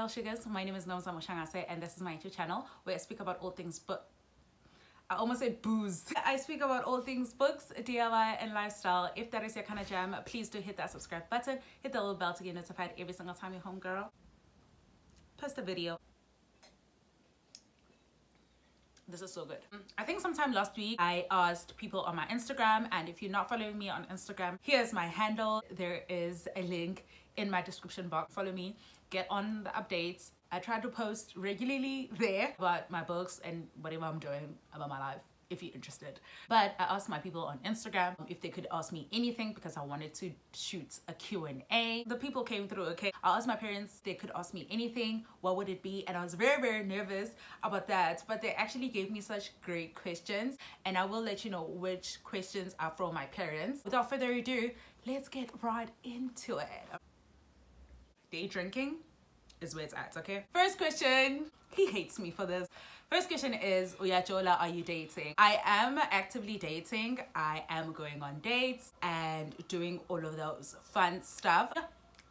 Hello sugars, my name is Nomza Moshangase and this is my YouTube channel where I speak about all things I almost said booze. I speak about all things books, DIY and lifestyle. If that is your kind of jam, please do hit that subscribe button, hit the little bell to get notified every single time you're home, girl. Post a video. This is so good. I think sometime last week I asked people on my Instagram, and if you're not following me on Instagram, here's my handle. There is a link in my description box. Follow me, get on the updates. I try to post regularly there about my books and whatever I'm doing about my life, if you're interested. But I asked my people on Instagram if they could ask me anything because I wanted to shoot a Q&A. The people came through, okay. I asked my parents if they could ask me anything, what would it be? And I was very nervous about that, but they actually gave me such great questions, and I will let you know which questions are from my parents. Without further ado, let's get right into it. Day drinking is where it's at, okay? First question, he hates me for this. First question is, Uyajola, are you dating? I am actively dating. I am going on dates and doing all of those fun stuff.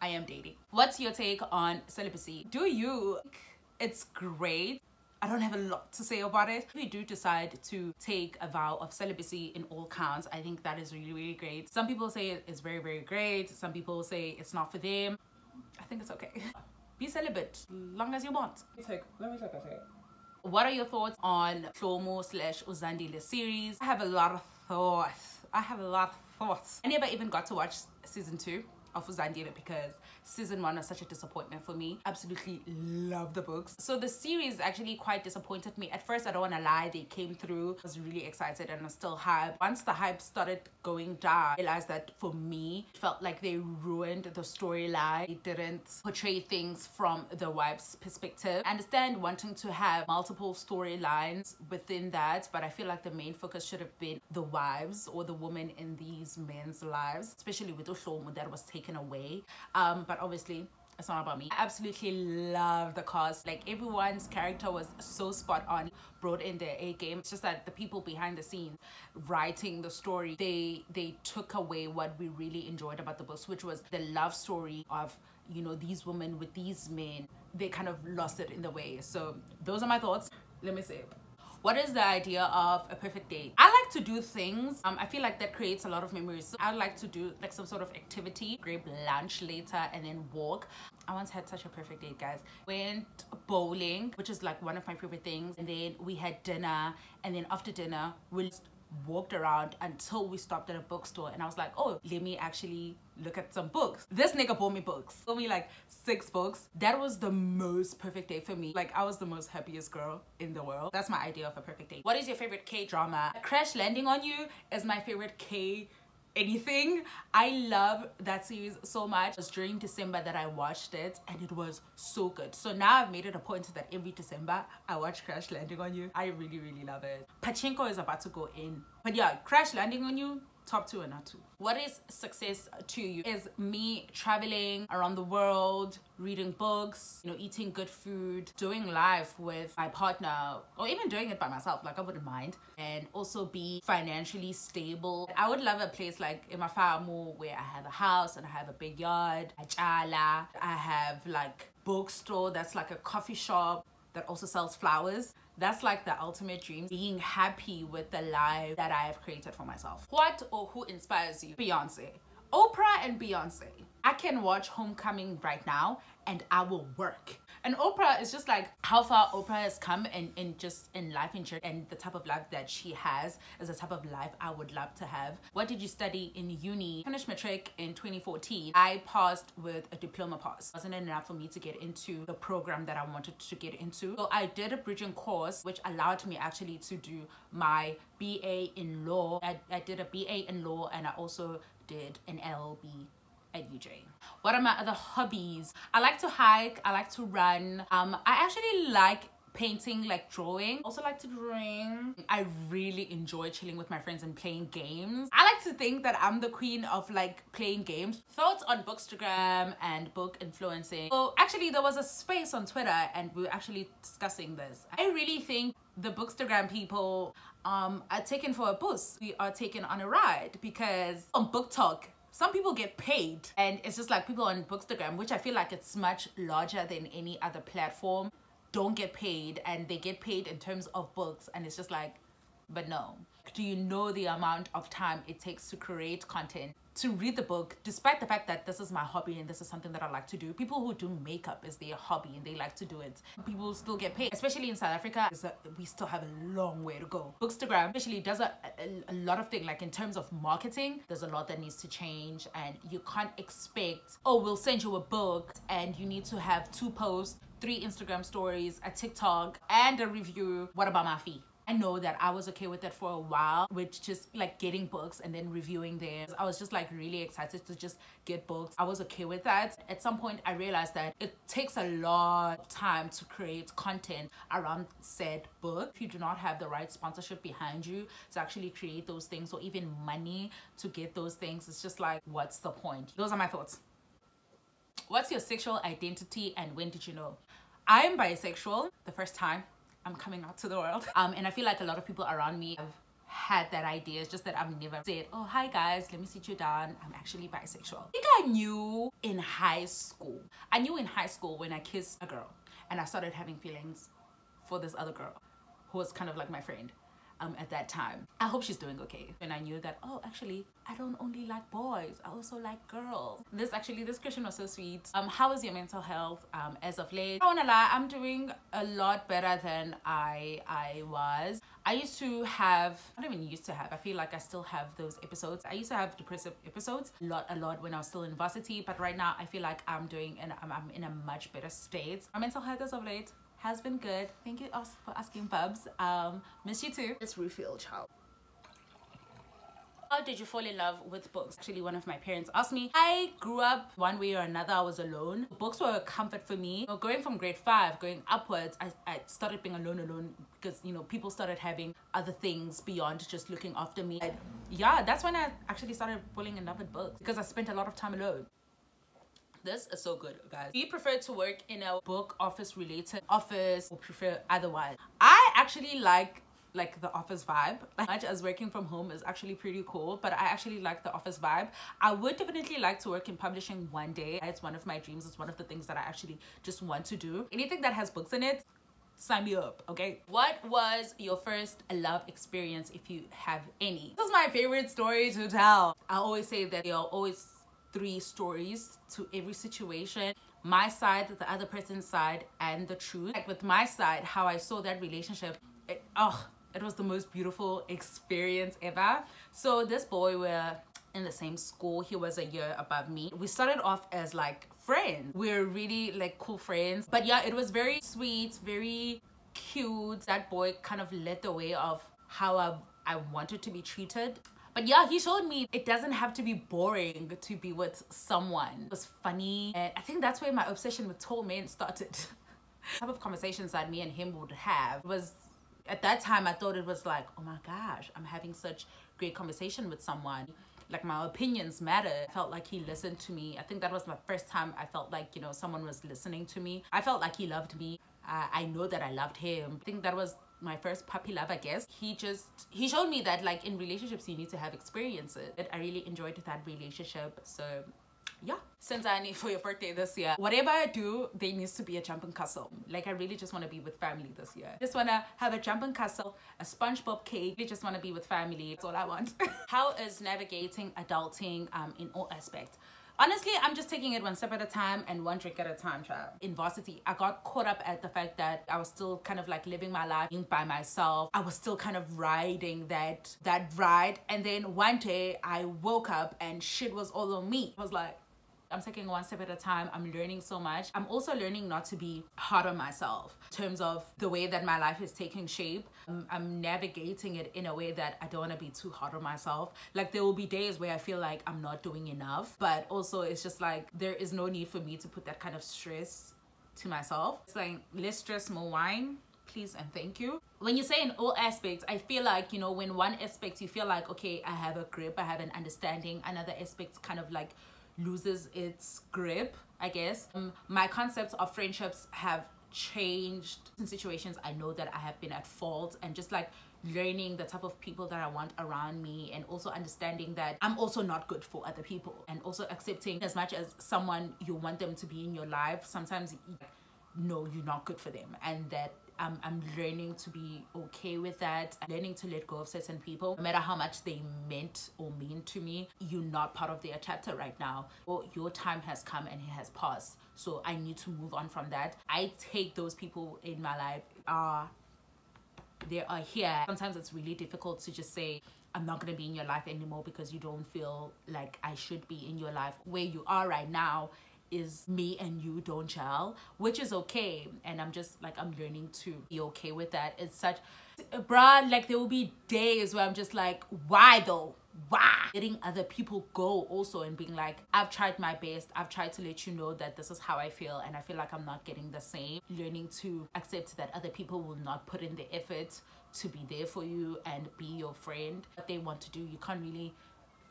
I am dating. What's your take on celibacy? Do you? It's great. I don't have a lot to say about it. If you do decide to take a vow of celibacy in all counts, I think that is really great. Some people say it's very great. Some people say it's not for them. I think it's okay. Be celibate long as you want. Let me take a take. What are your thoughts on Hlomo/Uzandile series? I have a lot of thoughts. I never even got to watch season 2 of Uzandile because season 1 was such a disappointment for me. Absolutely love the books. So the series actually quite disappointed me. At first, I don't want to lie, they came through. I was really excited and I was still hyped. Once the hype started going down, I realized that for me, it felt like they ruined the storyline. They didn't portray things from the wife's perspective. I understand wanting to have multiple storylines within that, but I feel like the main focus should have been the wives or the women in these men's lives, especially with Hlomo that was taken away. But obviously it's not about me. I absolutely love the cast. Like, everyone's character was so spot on, brought in their A game. It's just that the people behind the scenes writing the story, they took away what we really enjoyed about the books, which was the love story of, you know, these women with these men. They kind of lost it in the way. So those are my thoughts. Let me say, what is the idea of a perfect date? I like to do things. I feel like that creates a lot of memories. So I like to do like some sort of activity, grab lunch later and then walk. I once had such a perfect date, guys. Went bowling, which is like one of my favorite things. And then we had dinner. And then after dinner, we just walked around until we stopped at a bookstore. And I was like, oh, let me actually look at some books. This nigga bought me books. Bought me like 6 books. That was the most perfect day for me. Like, I was the most happiest girl in the world. That's my idea of a perfect date. What is your favorite K-drama? Crash Landing on You is my favorite anything. I love that series so much. It was during December that I watched it and it was so good. So now I've made it a point that every December I watch Crash Landing on You. I really love it. Pachinko is about to go in. But yeah, Crash Landing on You, top 2 and not 2. What is success to you? Is me traveling around the world, reading books, you know, eating good food, doing life with my partner, or even doing it by myself, like I wouldn't mind, and also be financially stable. I would love a place like in my farmo where I have a house and I have a big yard, I have like bookstore that's like a coffee shop that also sells flowers. That's like the ultimate dream, being happy with the life that I have created for myself. What or who inspires you? Beyonce. Oprah and Beyonce. I can watch Homecoming right now and I will work. And Oprah is just like how far Oprah has come in just in life in general, and the type of life that she has is the type of life I would love to have. What did you study in uni? Finished matric in 2014. I passed with a diploma pass. Wasn't enough for me to get into the program that I wanted to get into. So I did a bridging course which allowed me actually to do my BA in law. I did a BA in law and I also did an LLB at UJ. What are my other hobbies? I like to hike, I like to run. I actually like painting, like drawing. Also like to drink. I really enjoy chilling with my friends and playing games. I like to think that I'm the queen of like playing games. Thoughts on bookstagram and book influencing. So actually there was a space on Twitter and we were actually discussing this. I really think the bookstagram people are taken for a bus. We are taken on a ride because on Book Talk, some people get paid, and it's just like people on Bookstagram, which I feel like it's much larger than any other platform, don't get paid, and they get paid in terms of books, and it's just like, but no. Do you know the amount of time it takes to create content, to read the book, despite the fact that this is my hobby and this is something that I like to do? People who do makeup is their hobby and they like to do it. People still get paid, especially in South Africa. We still have a long way to go. Bookstagram especially does a lot of things, like in terms of marketing, there's a lot that needs to change, and you can't expect, oh, we'll send you a book and you need to have 2 posts, 3 Instagram stories, a TikTok, and a review. What about my fee? I know that I was okay with that for a while, with just like getting books and then reviewing them. I was just like really excited to just get books. I was okay with that. At some point I realized that it takes a lot of time to create content around said book. If you do not have the right sponsorship behind you to actually create those things, or even money to get those things, it's just like, what's the point? Those are my thoughts. What's your sexual identity and when did you know? I am bisexual. The first time I'm coming out to the world, and I feel like a lot of people around me have had that idea. It's just that I've never said, oh, hi guys, let me sit you down, I'm actually bisexual. I think I knew in high school. I knew in high school when I kissed a girl and I started having feelings for this other girl who was kind of like my friend at that time. I hope she's doing okay. And I knew that, oh, actually, I don't only like boys, I also like girls. This question was so sweet. How is your mental health as of late? I don't wanna lie, I'm doing a lot better than I was. I used to have, I don't even used to have, I feel like I still have those episodes. I used to have depressive episodes a lot when I was still in varsity, but right now I feel like I'm in a much better state. My mental health as of late has been good. Thank you for asking, Bubs. Miss you too. It's refill, child. How did you fall in love with books? Actually, one of my parents asked me. I grew up one way or another. I was alone. Books were a comfort for me. Going from grade 5, going upwards, I started being alone because, you know, people started having other things beyond just looking after me. And yeah, that's when I actually started falling in love with books, because I spent a lot of time alone. This is so good, guys. Do you prefer to work in a book office related office or prefer otherwise? I actually like the office vibe. As much as working from home is actually pretty cool, but I actually like the office vibe. I would definitely like to work in publishing one day. It's one of my dreams. It's one of the things that I actually just want to do. Anything that has books in it, sign me up, okay? What was your first love experience, if you have any? This is my favorite story to tell. I always say that there are always 3 stories to every situation: my side, the other person's side, and the truth. Like with my side, how I saw that relationship, it was the most beautiful experience ever. So this boy, we're in the same school. He was a year above me. We started off as like friends. We're really like cool friends, but yeah, it was very sweet, very cute. That boy kind of led the way of how I wanted to be treated. But yeah, he showed me it doesn't have to be boring to be with someone. It was funny, and I think that's where my obsession with tall men started. The type of conversations that me and him would have was, at that time I thought it was like, oh my gosh, I'm having such great conversation with someone. Like my opinions matter. I felt like he listened to me. I think that was my first time I felt like, you know, someone was listening to me. I felt like he loved me. I know that I loved him. I think that was my first puppy love, I guess. He showed me that like in relationships you need to have experiences. I really enjoyed that relationship. So yeah, since I need for your birthday this year, whatever I do, there needs to be a jumping castle. Like I really just want to be with family this year. Just want to have a jumping castle, a SpongeBob cake. I just want to be with family. That's all I want. How is navigating adulting in all aspects? Honestly, I'm just taking it one step at a time and one drink at a time, child. In varsity, I got caught up at the fact that I was still kind of like living my life by myself. I was still kind of riding that ride. And then one day I woke up and shit was all on me. I was like, I'm taking one step at a time. I'm learning so much. I'm also learning not to be hard on myself in terms of the way that my life is taking shape. I'm navigating it in a way that I don't want to be too hard on myself. Like there will be days where I feel like I'm not doing enough, but also it's just like there is no need for me to put that kind of stress to myself. It's like less stress, more wine, please and thank you. When you say in all aspects, I feel like, you know, when one aspect you feel like, okay, I have a grip, I have an understanding, another aspect kind of like loses its grip, I guess. My concepts of friendships have changed in situations I know that I have been at fault, and just like learning the type of people that I want around me, and also understanding that I'm also not good for other people, and also accepting as much as someone you want them to be in your life, sometimes no, you're not good for them, and that I'm learning to be okay with that. I'm learning to let go of certain people, no matter how much they meant or mean to me. You're not part of their chapter right now, or your time has come and it has passed, so I need to move on from that. I take those people in my life, they are here. Sometimes it's really difficult to just say I'm not going to be in your life anymore because you don't feel like I should be in your life. Where you are right now is me and you don't gel, which is okay, and I'm just like, I'm learning to be okay with that. It's such bruh, like there will be days where I'm just like, why though? Why? Letting other people go also, and being like, I've tried my best, I've tried to let you know that this is how I feel, and I feel like I'm not getting the same. Learning to accept that other people will not put in the effort to be there for you and be your friend. What they want to do, you can't really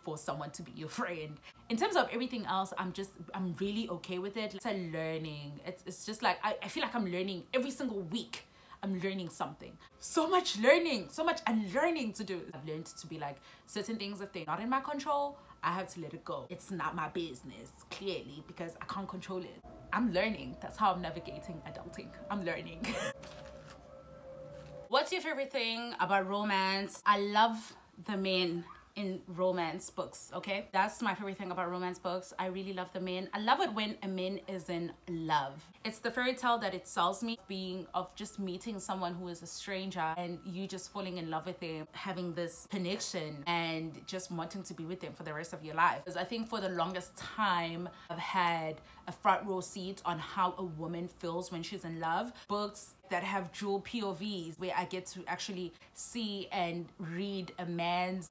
force someone to be your friend. In terms of everything else, I'm really okay with it. It's a learning. It's just like, I feel like I'm learning every single week. I'm learning something. So much learning, so much unlearning to do. I've learned to be like, certain things, if they're not in my control, I have to let it go. It's not my business, clearly, because I can't control it. I'm learning. That's how I'm navigating adulting. I'm learning. What's your favorite thing about romance? I love the men in romance books, okay? That's my favorite thing about romance books. I really love the men. I love it when a man is in love. It's the fairy tale that it sells me, being of just meeting someone who is a stranger and you just falling in love with them, having this connection and just wanting to be with them for the rest of your life. Because I think for the longest time, I've had a front row seat on how a woman feels when she's in love. Books that have dual POVs, where I get to actually see and read a man's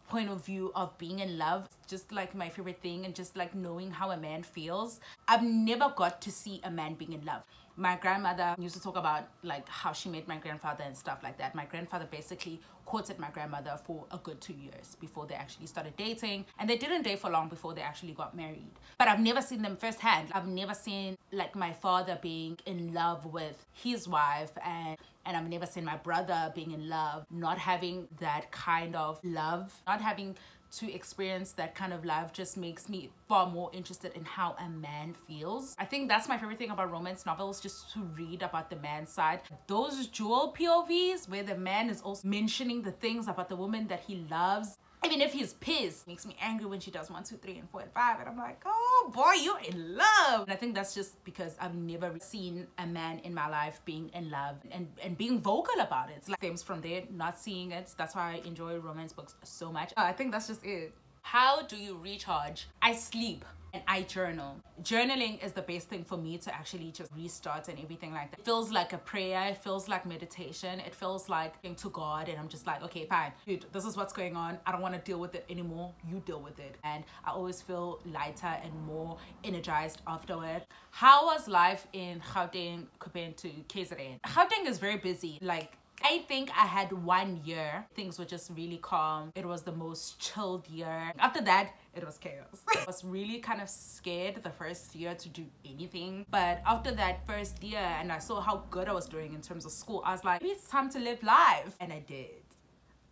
point of view of being in love, just like my favorite thing, and just like knowing how a man feels. I've never got to see a man being in love. My grandmother used to talk about like how she met my grandfather and stuff like that. My grandfather basically courted my grandmother for a good 2 years before they actually started dating, and they didn't date for long before they actually got married. But I've never seen them firsthand. I've never seen like my father being in love with his wife, and I've never seen my brother being in love, not having that kind of love, not having to experience that kind of love just makes me far more interested in how a man feels. I think that's my favorite thing about romance novels, just to read about the man's side. Those dual POVs where the man is also mentioning the things about the woman that he loves. Even if he's pissed, makes me angry when she does 1, 2, 3, and 4, and 5, and I'm like, oh boy, you're in love. And I think that's just because I've never seen a man in my life being in love and being vocal about it. It's like stems from there, not seeing it. That's why I enjoy romance books so much. I think that's just it. How do you recharge? I sleep and I journal. Journaling is the best thing for me to actually just restart and everything like that. It feels like a prayer. It feels like meditation. It feels like going to God, and I'm just like, okay, fine, dude, this is what's going on. I don't want to deal with it anymore. You deal with it. And I always feel lighter and more energized afterward. How was life in Gauteng compared to KZN? Gauteng is very busy. Like, I think I had 1 year. Things were just really calm. It was the most chilled year. After that, it was chaos. I was really kind of scared the first year to do anything. But after that first year, and I saw how good I was doing in terms of school, I was like, maybe it's time to live life. And I did.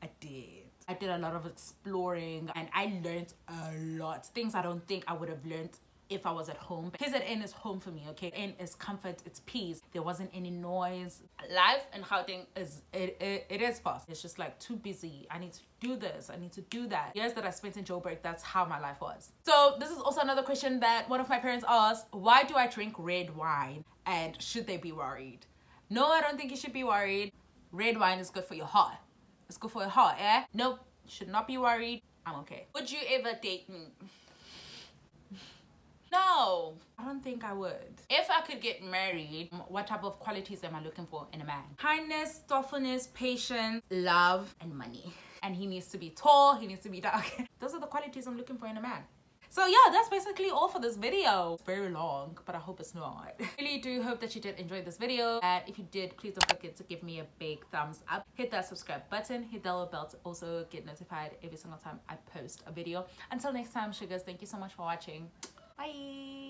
I did a lot of exploring, and I learned a lot. Things I don't think I would have learned if I was at home. KZN is home for me, okay? N is comfort, it's peace. There wasn't any noise. Life in Gauteng is, it is fast. It's just like too busy. I need to do this, I need to do that. Years that I spent in Joburg, that's how my life was. So this is also another question that one of my parents asked: why do I drink red wine, and should they be worried? No, I don't think you should be worried. Red wine is good for your heart. It's good for your heart, eh? Nope, should not be worried. I'm okay. Would you ever date me? No, I don't think I would. If I could get married, what type of qualities am I looking for in a man? Kindness, thoughtfulness, patience, love, and money. And he needs to be tall, he needs to be dark. Those are the qualities I'm looking for in a man. So yeah, that's basically all for this video. It's very long, but I hope it's not. I really do hope that you did enjoy this video. And if you did, please don't forget to give me a big thumbs up. Hit that subscribe button, hit that little bell to also get notified every single time I post a video. Until next time, sugars, thank you so much for watching. Bye.